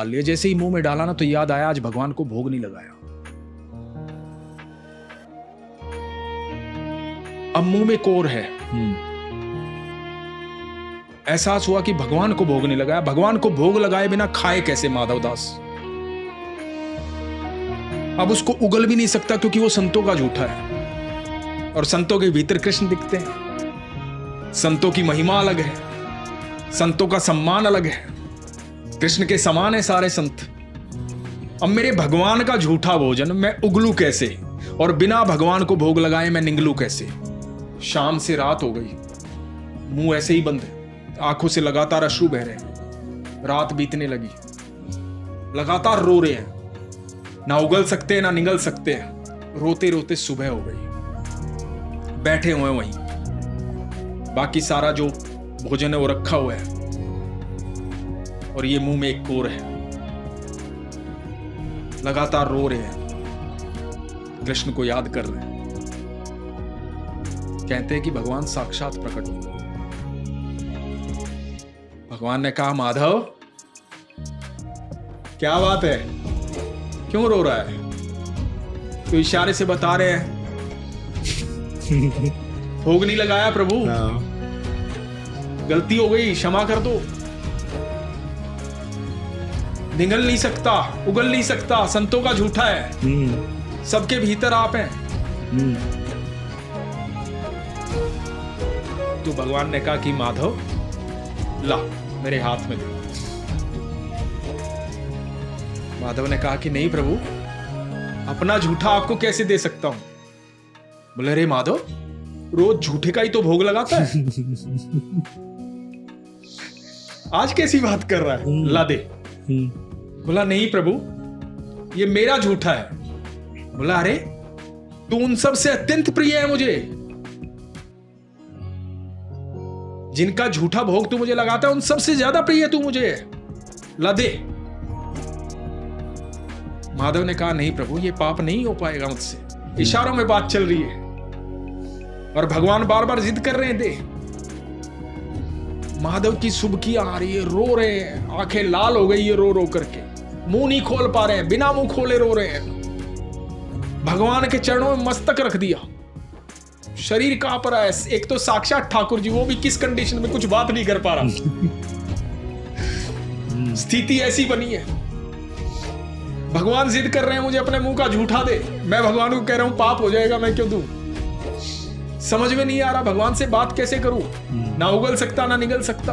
लिए। जैसे ही मुंह में डाला ना तो याद आया आज भगवान को भोग नहीं लगाया। अब मुंह में कोर है। एहसास हुआ कि भगवान को भोग नहीं लगाया। भगवान को भोग लगाए बिना खाए कैसे माधवदास? अब उसको उगल भी नहीं सकता क्योंकि वो संतों का झूठा है और संतों के भीतर कृष्ण दिखते हैं। संतों की महिमा अलग है, संतों का सम्मान अलग है, कृष्ण के समान है सारे संत। अब मेरे भगवान का झूठा भोजन मैं उगलू कैसे और बिना भगवान को भोग लगाए मैं निगलू कैसे? शाम से रात हो गई, मुंह ऐसे ही बंद है, आंखों से लगातार अश्रु बह रहे हैं। रात बीतने लगी, लगातार रो रहे हैं, ना उगल सकते हैं ना निगल सकते हैं। रोते रोते सुबह हो गई, बैठे हुए वहीं, बाकी सारा जो भोजन है वो रखा हुआ है और ये मुंह में एक कोर है। लगातार रो रहे हैं, कृष्ण को याद कर रहे हैं। कहते हैं कि भगवान साक्षात प्रकट हुए। भगवान ने कहा माधव क्या बात है, क्यों रो रहा है? तो इशारे से बता रहे हैं भोग नहीं लगाया प्रभु, गलती हो गई, क्षमा कर दो। निगल नहीं सकता, उगल नहीं सकता, संतों का झूठा है, सबके भीतर आप हैं। तो भगवान ने कहा कि माधव ला मेरे हाथ में दे। माधव ने कहा कि नहीं प्रभु, अपना झूठा आपको कैसे दे सकता हूं? बोले रे माधव, रोज झूठे का ही तो भोग लगाता है, आज कैसी बात कर रहा है, ला दे। बोला नहीं प्रभु, ये मेरा झूठा है। बोला अरे तू उन सब से अत्यंत प्रिय है मुझे, जिनका झूठा भोग तू मुझे लगाता है उन सबसे ज्यादा प्रिय तू मुझे, ला दे। माधव ने कहा नहीं प्रभु, ये पाप नहीं हो पाएगा मुझसे। इशारों में बात चल रही है और भगवान बार बार जिद कर रहे हैं दे। माधव की सुबकी आ रही है, रो रहे हैं, आंखें लाल हो गई है रो रो करके, मुंह नहीं खोल पा रहे हैं, बिना मुंह खोले रो रहे हैं। भगवान के चरणों में मस्तक रख दिया, शरीर कांप रहा है। एक तो साक्षात ठाकुर जी, वो भी किस कंडीशन में, कुछ बात नहीं कर पा रहा। स्थिति ऐसी बनी है, भगवान जिद कर रहे हैं मुझे अपने मुंह का झूठा दे। मैं भगवान को कह रहा हूं पाप हो जाएगा, मैं क्यों दूं? समझ में नहीं आ रहा भगवान से बात कैसे करूं, ना उगल सकता ना निगल सकता।